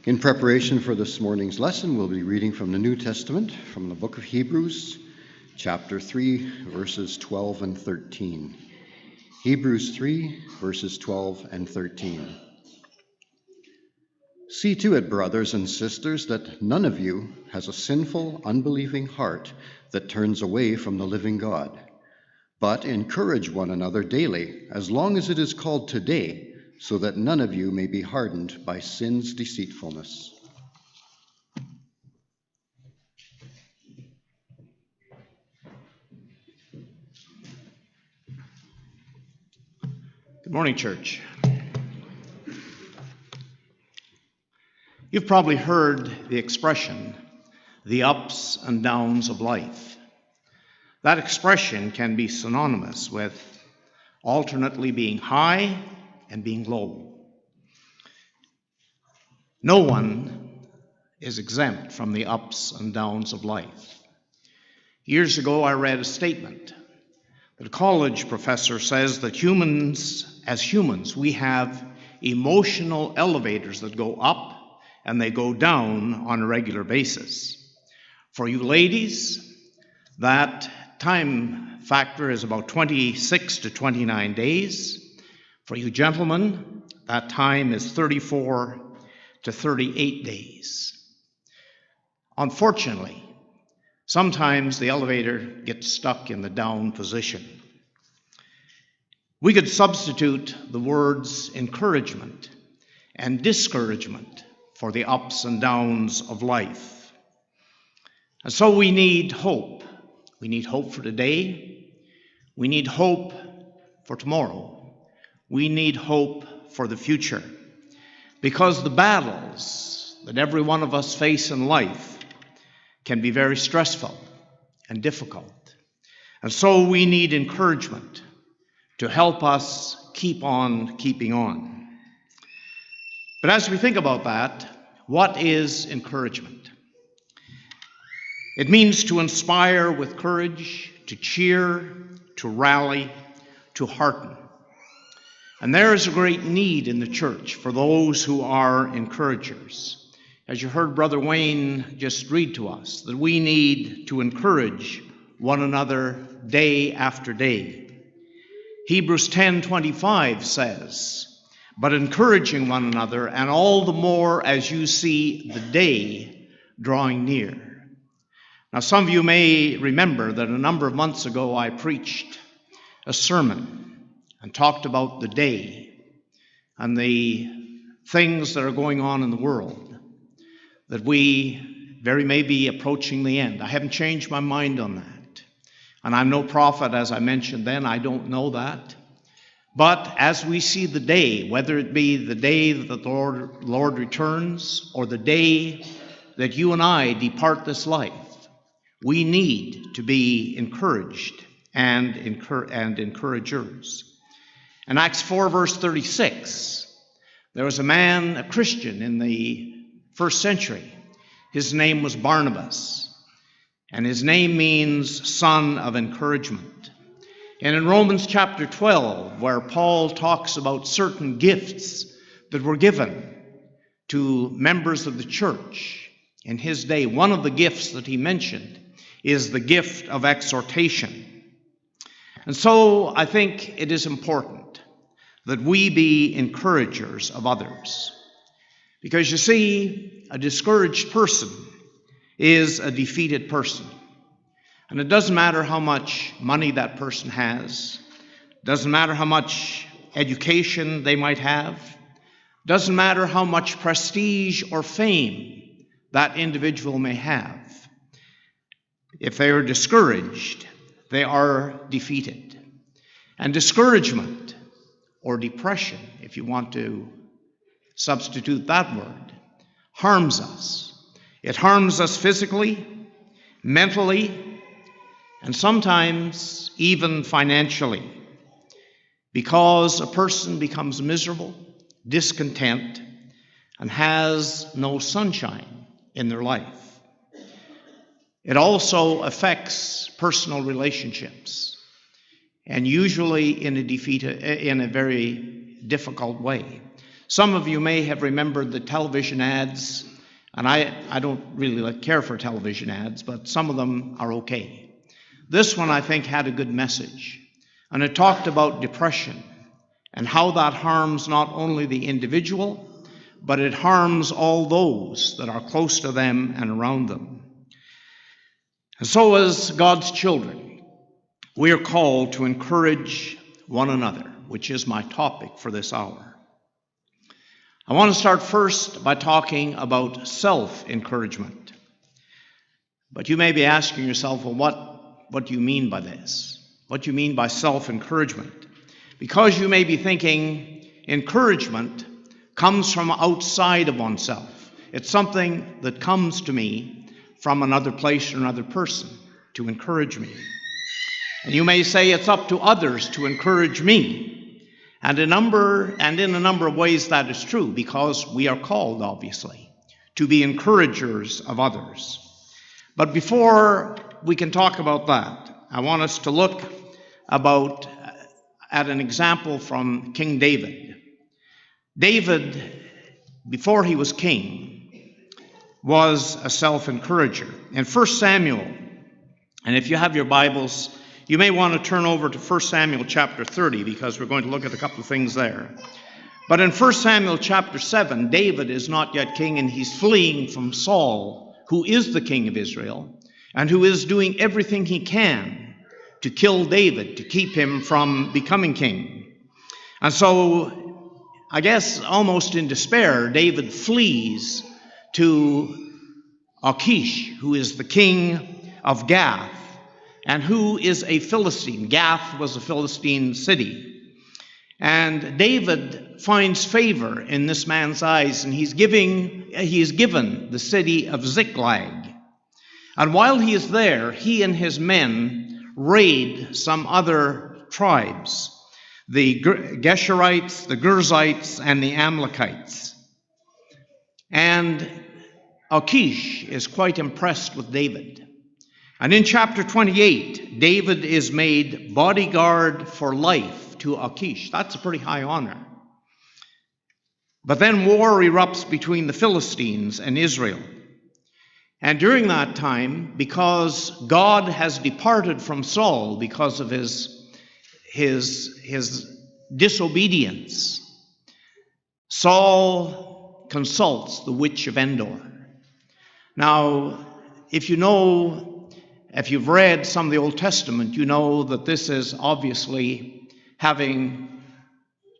In preparation for this morning's lesson, we'll be reading from the New Testament, from the book of Hebrews, chapter 3, verses 12 and 13. Hebrews 3, verses 12 and 13. See to it, brothers and sisters, that none of you has a sinful, unbelieving heart that turns away from the living God. But encourage one another daily, as long as it is called today, so that none of you may be hardened by sin's deceitfulness. Good morning, church. You've probably heard the expression, the ups and downs of life. That expression can be synonymous with alternately being high and being low. No one is exempt from the ups and downs of life. Years ago, I read a statement that a college professor says that as humans, we have emotional elevators that go up and they go down on a regular basis. For you ladies, that time factor is about 26 to 29 days. For you gentlemen, that time is 34 to 38 days. Unfortunately, sometimes the elevator gets stuck in the down position. We could substitute the words encouragement and discouragement for the ups and downs of life. And so we need hope. We need hope for today. We need hope for tomorrow. We need hope for the future. Because the battles that every one of us face in life can be very stressful and difficult. And so we need encouragement to help us keep on keeping on. But as we think about that, what is encouragement? It means to inspire with courage, to cheer, to rally, to hearten. And there is a great need in the church for those who are encouragers. As you heard Brother Wayne just read to us, that we need to encourage one another day after day. Hebrews 10:25 says, but encouraging one another, and all the more as you see the day drawing near. Now, some of you may remember that a number of months ago I preached a sermon and talked about the day and the things that are going on in the world, that we very may be approaching the end. I haven't changed my mind on that. And I'm no prophet, as I mentioned then, I don't know that. But as we see the day, whether it be the day that the Lord returns or the day that you and I depart this life, we need to be encouraged and encouragers. In Acts 4, verse 36, there was a man, a Christian in the first century. His name was Barnabas, and his name means son of encouragement. And in Romans chapter 12, where Paul talks about certain gifts that were given to members of the church in his day, one of the gifts that he mentioned is the gift of exhortation. And so I think it is important that we be encouragers of others. Because you see, a discouraged person is a defeated person. And it doesn't matter how much money that person has, doesn't matter how much education they might have, doesn't matter how much prestige or fame that individual may have. If they are discouraged, they are defeated. And discouragement, or depression, if you want to substitute that word, harms us. It harms us physically, mentally, and sometimes even financially, because a person becomes miserable, discontent, and has no sunshine in their life. It also affects personal relationships, and usually in a very difficult way. Some of you may have remembered the television ads, and I don't really care for television ads, but some of them are okay. This one, I think, had a good message, and it talked about depression and how that harms not only the individual, but it harms all those that are close to them and around them. And so as God's children, we are called to encourage one another, which is my topic for this hour. I want to start first by talking about self-encouragement. But you may be asking yourself, well, what do you mean by this? What do you mean by self-encouragement? Because you may be thinking encouragement comes from outside of oneself. It's something that comes to me from another place or another person to encourage me. And you may say it's up to others to encourage me. And in a number of ways that is true, because we are called, obviously, to be encouragers of others. But before we can talk about that, I want us to look at an example from King David. David, before he was king, was a self-encourager. In 1 Samuel, and if you have your Bibles, you may want to turn over to 1 Samuel chapter 30, because we're going to look at a couple of things there. But in 1 Samuel chapter 7, David is not yet king, and he's fleeing from Saul, who is the king of Israel, and who is doing everything he can to kill David, to keep him from becoming king. And so, I guess almost in despair, David flees to Achish, who is the king of Gath, and who is a Philistine. Gath was a Philistine city. And David finds favor in this man's eyes, and he is given the city of Ziklag. And while he is there, he and his men raid some other tribes, the Geshurites, the Girzites, and the Amalekites. And Achish is quite impressed with David. And in chapter 28, David is made bodyguard for life to Achish. That's a pretty high honor. But then war erupts between the Philistines and Israel. And during that time, because God has departed from Saul because of his disobedience, Saul consults the witch of Endor. Now, if you've read some of the Old Testament, you know that this is obviously having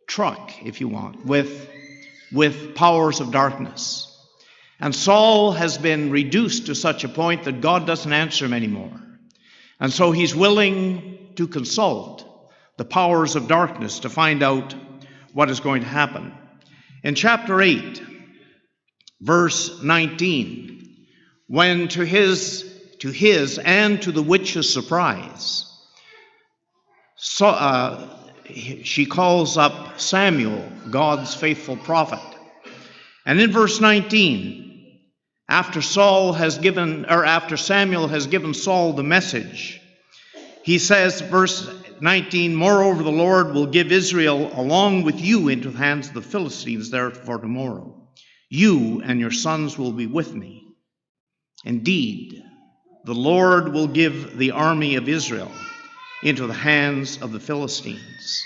truck, if you want, with powers of darkness. And Saul has been reduced to such a point that God doesn't answer him anymore. And so he's willing to consult the powers of darkness to find out what is going to happen. In chapter 8, verse 19, when to his and to the witch's surprise, she calls up Samuel, God's faithful prophet. And in verse 19, after Samuel has given Saul the message, he says, verse 19, moreover, the Lord will give Israel along with you into the hands of the Philistines therefore tomorrow. You and your sons will be with me. Indeed, the Lord will give the army of Israel into the hands of the Philistines.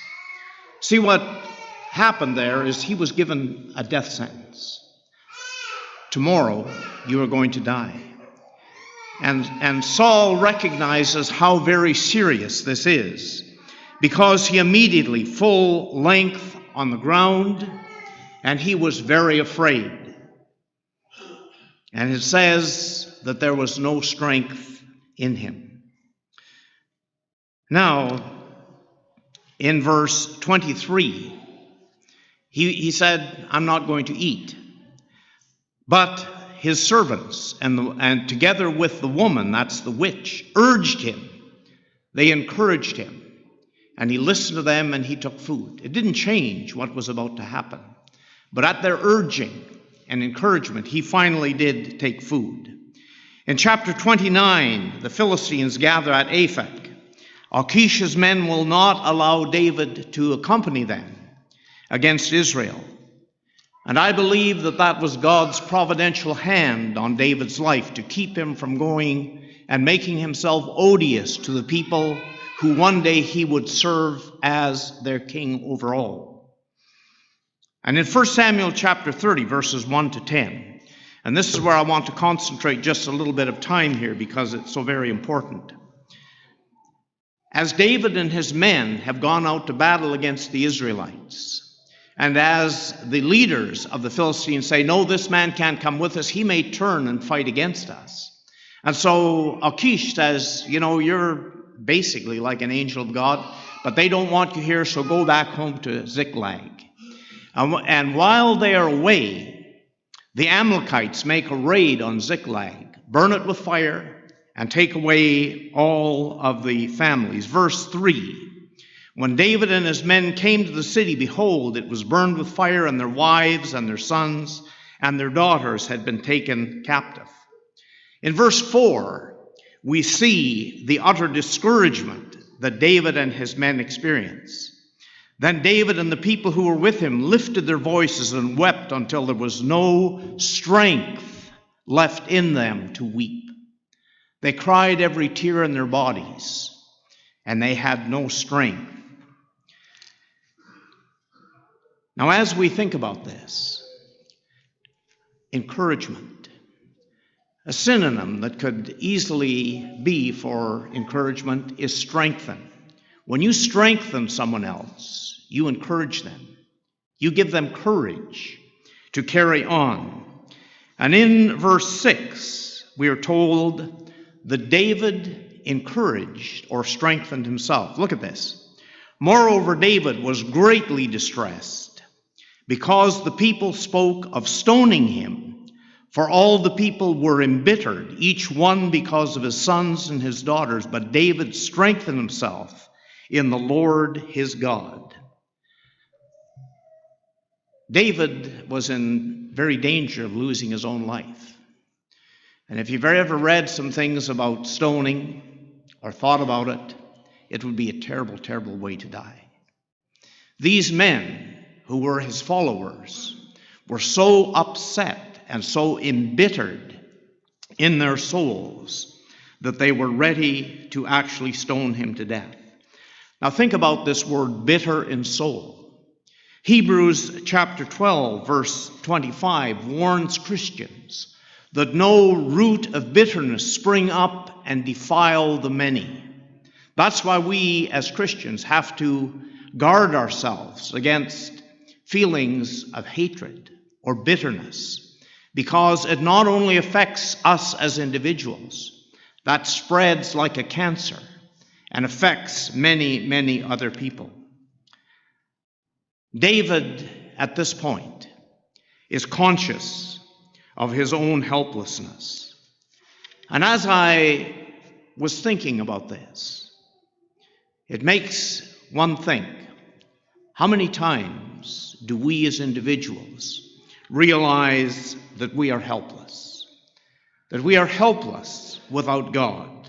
See, what happened there is he was given a death sentence. Tomorrow you are going to die. And Saul recognizes how very serious this is, because he immediately, full length on the ground, and he was very afraid. And it says that there was no strength in him. Now, in verse 23, he said, I'm not going to eat. But his servants, and together with the woman, that's the witch, urged him. They encouraged him. And he listened to them and he took food. It didn't change what was about to happen. But at their urging and encouragement, he finally did take food. In chapter 29, the Philistines gather at Aphek. Achish's men will not allow David to accompany them against Israel. And I believe that that was God's providential hand on David's life to keep him from going and making himself odious to the people who one day he would serve as their king over all. And in 1 Samuel chapter 30, verses 1 to 10, and this is where I want to concentrate just a little bit of time here because it's so very important. As David and his men have gone out to battle against the Israelites, and as the leaders of the Philistines say, no, this man can't come with us, he may turn and fight against us. And so Achish says, you're basically like an angel of God, but they don't want you here, so go back home to Ziklag. And while they are away, the Amalekites make a raid on Ziklag, burn it with fire, and take away all of the families. Verse 3, when David and his men came to the city, behold, it was burned with fire, and their wives and their sons and their daughters had been taken captive. In verse 4, we see the utter discouragement that David and his men experience. Then David and the people who were with him lifted their voices and wept until there was no strength left in them to weep. They cried every tear in their bodies, and they had no strength. Now, as we think about this, encouragement, a synonym that could easily be for encouragement is strengthen. When you strengthen someone else, you encourage them. You give them courage to carry on. And in verse 6, we are told that David encouraged or strengthened himself. Look at this. Moreover, David was greatly distressed because the people spoke of stoning him, for all the people were embittered, each one because of his sons and his daughters. But David strengthened himself in the Lord his God. David was in very danger of losing his own life. And if you've ever read some things about stoning or thought about it, it would be a terrible, terrible way to die. These men who were his followers were so upset and so embittered in their souls that they were ready to actually stone him to death. Now think about this word, bitter in soul. Hebrews chapter 12, verse 25 warns Christians that no root of bitterness spring up and defile the many. That's why we as Christians have to guard ourselves against feelings of hatred or bitterness, because it not only affects us as individuals, that spreads like a cancer and affects many, many other people. David, at this point, is conscious of his own helplessness. And as I was thinking about this, it makes one think, how many times do we as individuals realize that we are helpless? That we are helpless without God?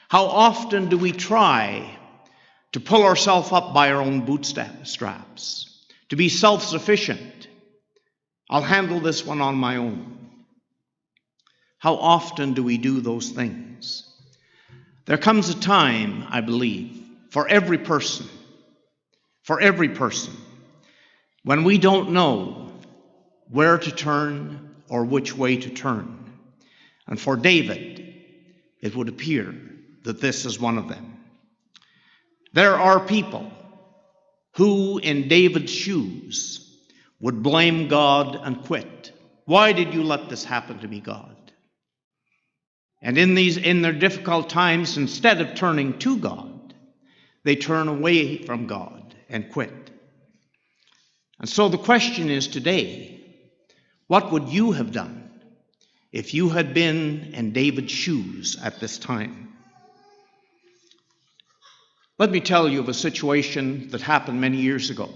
How often do we try to pull ourselves up by our own bootstraps, to be self-sufficient? I'll handle this one on my own. How often do we do those things? There comes a time, I believe, for every person, when we don't know where to turn or which way to turn. And for David, it would appear that this is one of them. There are people who, in David's shoes, would blame God and quit. Why did you let this happen to me, God? And in their difficult times, instead of turning to God, they turn away from God and quit. And so the question is today, what would you have done if you had been in David's shoes at this time? Let me tell you of a situation that happened many years ago.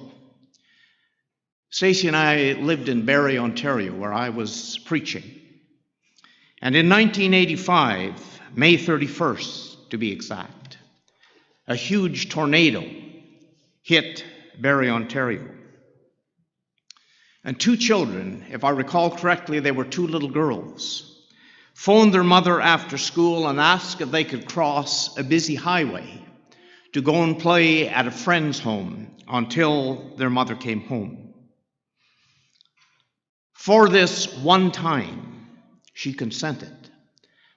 Stacy and I lived in Barrie, Ontario, where I was preaching. And in 1985, May 31st to be exact, a huge tornado hit Barrie, Ontario. And two children, if I recall correctly, they were two little girls, phoned their mother after school and asked if they could cross a busy highway to go and play at a friend's home until their mother came home. For this one time, she consented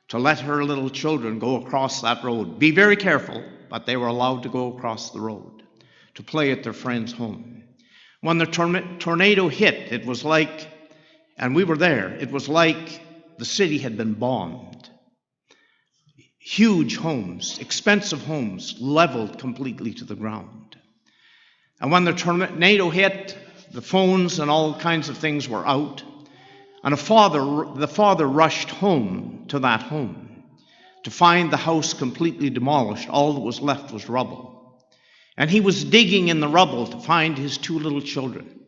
to let her little children go across that road. Be very careful, but they were allowed to go across the road to play at their friend's home. When the tornado hit, it was like, and we were there, it was like the city had been bombed. Huge homes, expensive homes, leveled completely to the ground. And when the tornado hit, the phones and all kinds of things were out. And the father rushed home to that home to find the house completely demolished. All that was left was rubble. And he was digging in the rubble to find his two little children.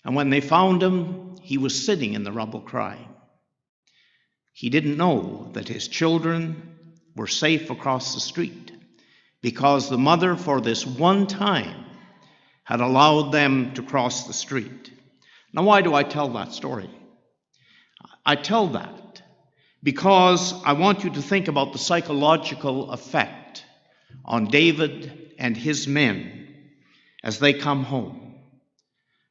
And when they found him, he was sitting in the rubble crying. He didn't know that his children were safe across the street because the mother, for this one time, had allowed them to cross the street. Now, why do I tell that story? I tell that because I want you to think about the psychological effect on David and his men as they come home.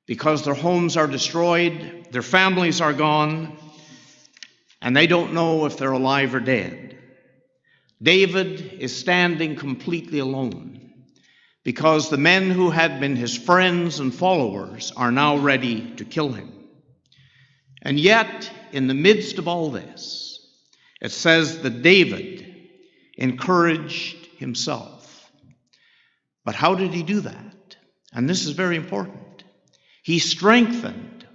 Because their homes are destroyed, their families are gone, and they don't know if they're alive or dead. David is standing completely alone because the men who had been his friends and followers are now ready to kill him. And yet, in the midst of all this, it says that David encouraged himself. But how did he do that? And this is very important. He strengthened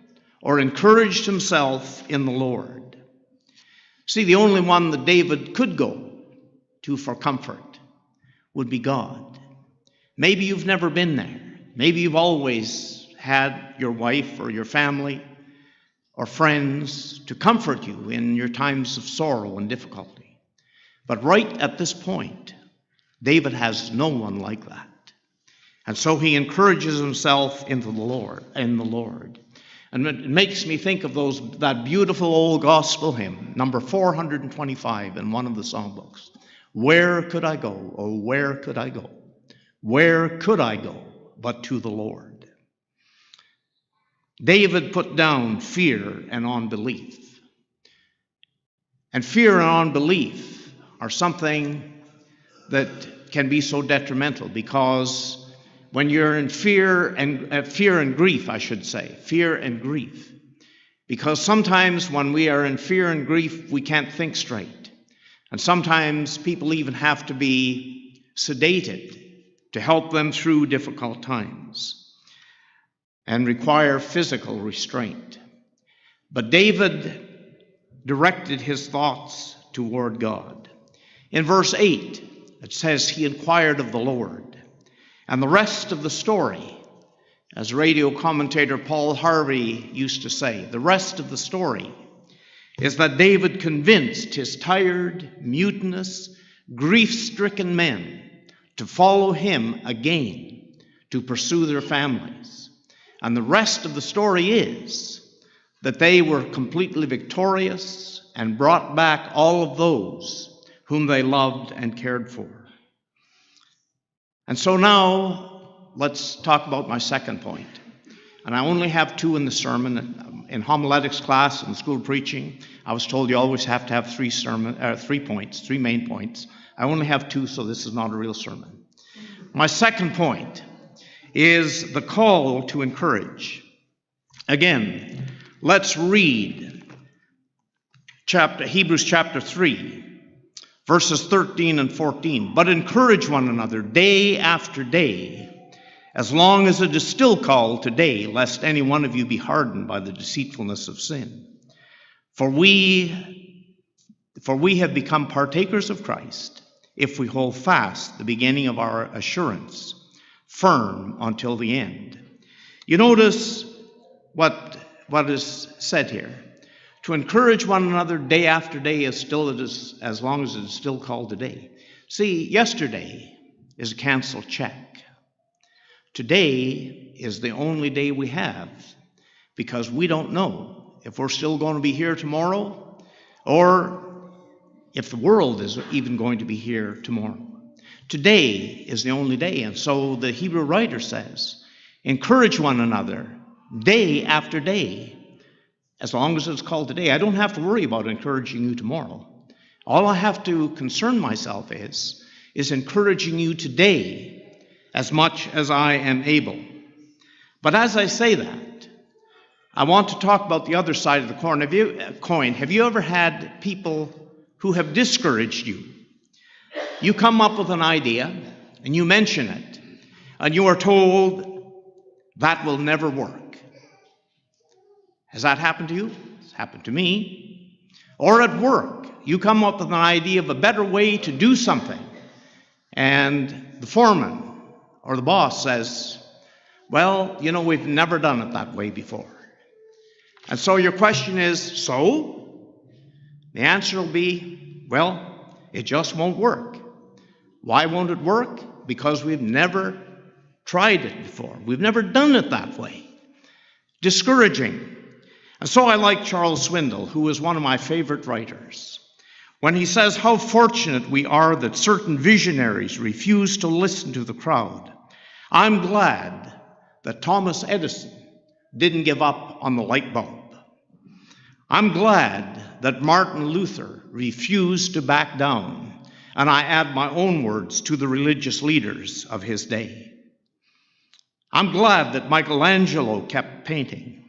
or encouraged himself in the Lord. See, the only one that David could go to for comfort would be God. Maybe you've never been there. Maybe you've always had your wife or your family or friends to comfort you in your times of sorrow and difficulty. But right at this point, David has no one like that. And so he encourages himself in the Lord. And it makes me think of that beautiful old gospel hymn, number 425 in one of the songbooks. Where could I go? Oh, where could I go? Where could I go but to the Lord? David put down fear and unbelief. And fear and unbelief are something that can be so detrimental because when you're in fear and grief, because sometimes when we are in fear and grief, we can't think straight. And sometimes people even have to be sedated to help them through difficult times and require physical restraint. But David directed his thoughts toward God. In verse 8, it says he inquired of the Lord. And the rest of the story, as radio commentator Paul Harvey used to say, the rest of the story is that David convinced his tired, mutinous, grief-stricken men to follow him again to pursue their families. And the rest of the story is that they were completely victorious and brought back all of those whom they loved and cared for. And so now, let's talk about my second point. And I only have two in the sermon. In homiletics class and school preaching, I was told you always have to have three main points. I only have two, so this is not a real sermon. My second point is the call to encourage. Again, let's read Hebrews chapter 3, verses 13 and 14. But encourage one another day after day, as long as it is still called today, lest any one of you be hardened by the deceitfulness of sin. For we have become partakers of Christ if we hold fast the beginning of our assurance firm until the end. You notice what is said here. To encourage one another day after day as long as it is still called today. See, yesterday is a canceled check. Today is the only day we have. because we don't know if we're still going to be here tomorrow or if the world is even going to be here tomorrow. Today is the only day, and so the Hebrew writer says, encourage one another day after day, as long as it's called today. I don't have to worry about encouraging you tomorrow. All I have to concern myself is encouraging you today as much as I am able. But as I say that, I want to talk about the other side of the coin. Have you ever had people who have discouraged you? You come up with an idea and you mention it, and you are told that will never work. Has that happened to you? It's happened to me. Or at work, you come up with an idea of a better way to do something, and the foreman or the boss says, well, we've never done it that way before. And so your question is, so? The answer will be, well, it just won't work. Why won't it work? Because we've never tried it before. We've never done it that way. Discouraging. And so I like Charles Swindoll, who is one of my favorite writers, when he says how fortunate we are that certain visionaries refuse to listen to the crowd. I'm glad that Thomas Edison didn't give up on the light bulb. I'm glad that Martin Luther refused to back down, and I add my own words to the religious leaders of his day. I'm glad that Michelangelo kept painting.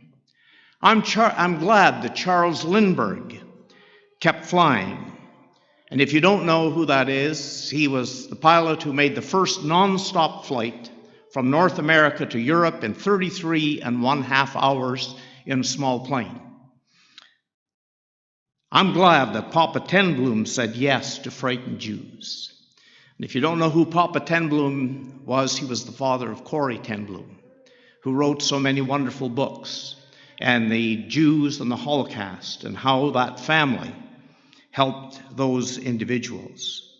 I'm glad that Charles Lindbergh kept flying. And if you don't know who that is, he was the pilot who made the first non-stop flight from North America to Europe in 33.5 hours in a small plane. I'm glad that Papa Ten Bloom said yes to frightened Jews. And if you don't know who Papa Ten Bloom was, he was the father of Corrie Ten Bloom, who wrote so many wonderful books, and the Jews and the Holocaust, and how that family helped those individuals.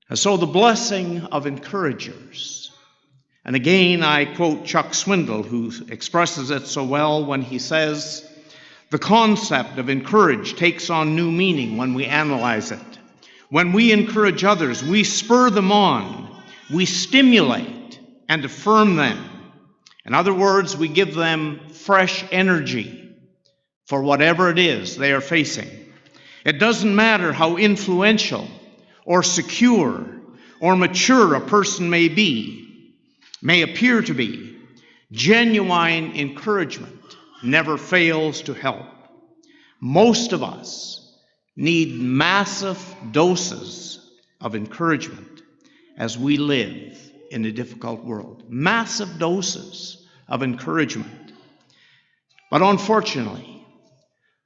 And so the blessing of encouragers. And again, I quote Chuck Swindoll, who expresses it so well when he says, the concept of encourage takes on new meaning when we analyze it. When we encourage others, we spur them on, we stimulate and affirm them. In other words, we give them fresh energy for whatever it is they are facing. It doesn't matter how influential or secure or mature a person may appear to be. Genuine encouragement never fails to help. Most of us need massive doses of encouragement as we live in a difficult world. Massive doses of encouragement. But unfortunately,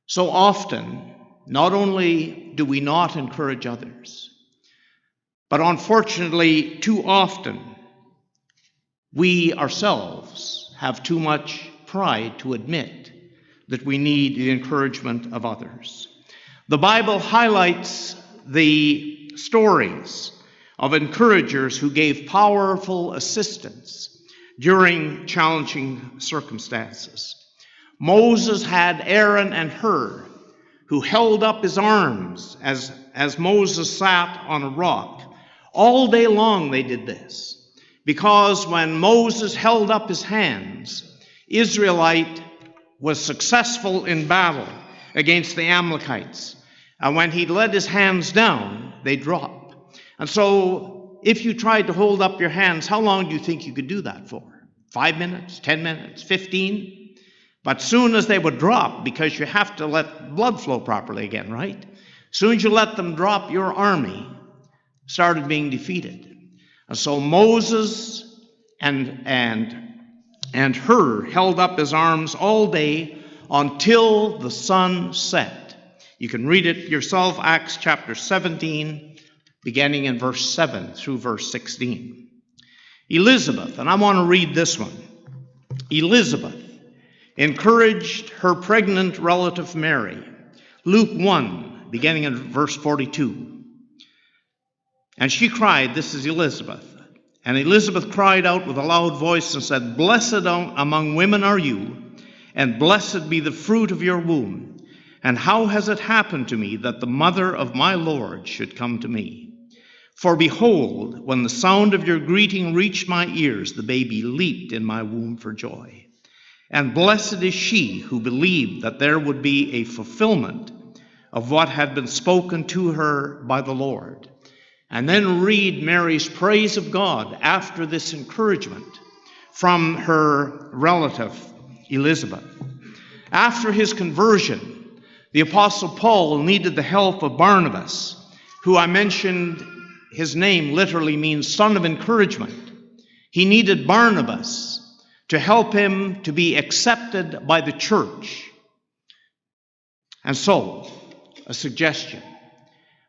so often, not only do we not encourage others, but unfortunately, too often, we ourselves have too much pride to admit that we need the encouragement of others. The Bible highlights the stories of encouragers who gave powerful assistance during challenging circumstances. Moses had Aaron and Hur, who held up his arms as Moses sat on a rock. All day long they did this, because when Moses held up his hands, Israelite was successful in battle against the Amalekites. And when he let his hands down, they dropped. And so if you tried to hold up your hands, how long do you think you could do that for? 5 minutes, 10 minutes, 15? But soon as they would drop, because you have to let blood flow properly again, right? Soon as you let them drop, your army started being defeated. And so Moses and Hur held up his arms all day until the sun set. You can read it yourself, Acts chapter 17, beginning in verse 7 through verse 16. Elizabeth, and I want to read this one. Elizabeth encouraged her pregnant relative Mary. Luke 1, beginning in verse 42. And she cried, this is Elizabeth. And Elizabeth cried out with a loud voice and said, "Blessed among women are you, and blessed be the fruit of your womb. And how has it happened to me that the mother of my Lord should come to me? For behold, when the sound of your greeting reached my ears, the baby leaped in my womb for joy. And blessed is she who believed that there would be a fulfillment of what had been spoken to her by the Lord. And then read Mary's praise of God after this encouragement from her relative Elizabeth. After his conversion, the Apostle Paul needed the help of Barnabas, who I mentioned his name literally means son of encouragement. He needed Barnabas to help him to be accepted by the church. And so, a suggestion,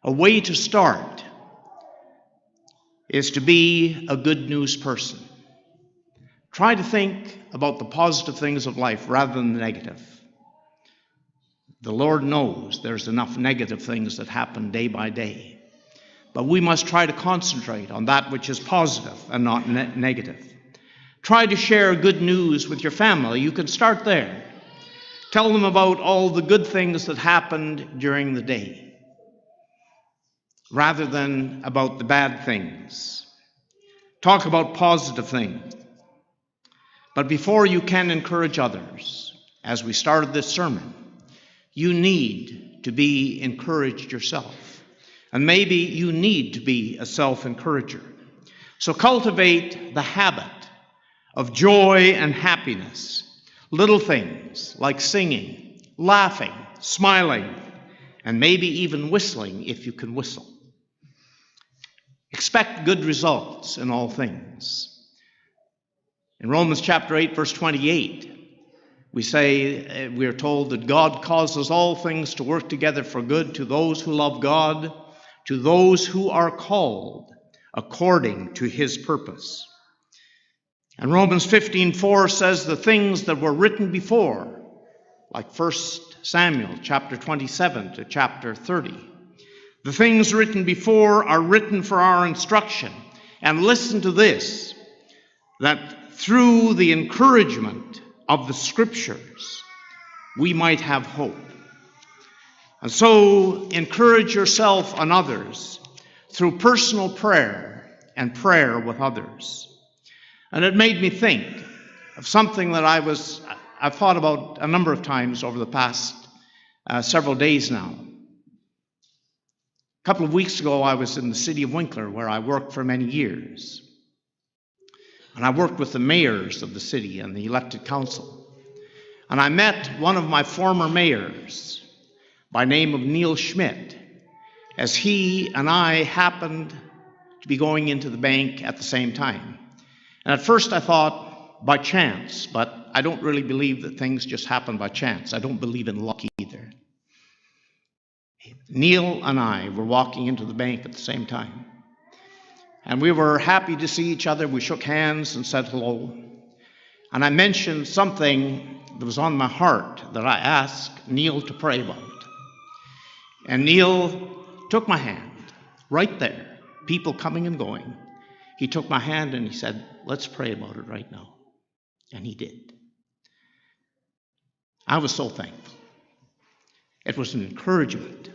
a way to start is to be a good news person. Try to think about the positive things of life rather than the negative. The Lord knows there's enough negative things that happen day by day. But we must try to concentrate on that which is positive and not negative. Try to share good news with your family. You can start there. Tell them about all the good things that happened during the day, rather than about the bad things. Talk about positive things. But before you can encourage others, as we started this sermon, you need to be encouraged yourself. And maybe you need to be a self-encourager. So cultivate the habit of joy and happiness. Little things like singing, laughing, smiling, and maybe even whistling if you can whistle. Expect good results in all things. In Romans chapter 8, verse 28, we are told that God causes all things to work together for good to those who love God, to those who are called according to his purpose. And Romans 15:4 says the things that were written before, like 1 Samuel chapter 27 to chapter 30. The things written before are written for our instruction. And listen to this, that through the encouragement of the Scriptures, we might have hope. And so encourage yourself and others through personal prayer and prayer with others. And it made me think of something that I've thought about a number of times over the past several days now. A couple of weeks ago, I was in the city of Winkler, where I worked for many years. And I worked with the mayors of the city and the elected council. And I met one of my former mayors by name of Neil Schmidt, as he and I happened to be going into the bank at the same time. And at first I thought by chance, but I don't really believe that things just happen by chance. I don't believe in luck either. Neil and I were walking into the bank at the same time. And we were happy to see each other. We shook hands and said hello. And I mentioned something that was on my heart that I asked Neil to pray about. And Neil took my hand right there, people coming and going. He took my hand and he said, "Let's pray about it right now." And he did. I was so thankful. It was an encouragement.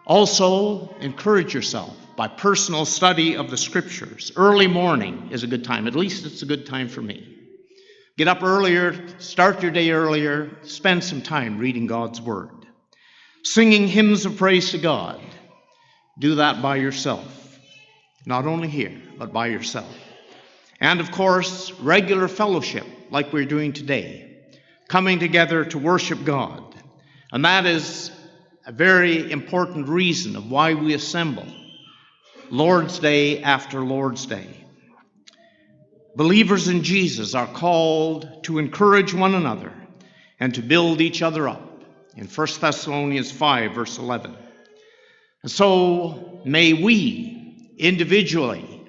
Also, encourage yourself by personal study of the Scriptures. Early morning is a good time. At least it's a good time for me. Get up earlier, start your day earlier, spend some time reading God's Word. Singing hymns of praise to God. Do that by yourself. Not only here, but by yourself. And of course, regular fellowship like we're doing today. Coming together to worship God. And that is a very important reason of why we assemble Lord's Day after Lord's Day. Believers in Jesus are called to encourage one another and to build each other up in 1 Thessalonians 5, verse 11. And so may we individually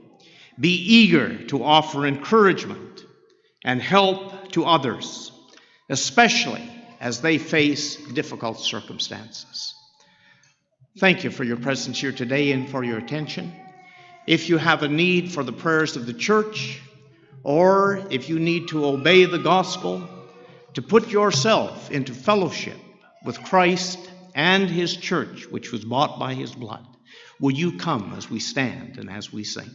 be eager to offer encouragement and help to others, especially as they face difficult circumstances. Thank you for your presence here today and for your attention. If you have a need for the prayers of the church or if you need to obey the gospel, to put yourself into fellowship with Christ and his church, which was bought by his blood, will you come as we stand and as we sing?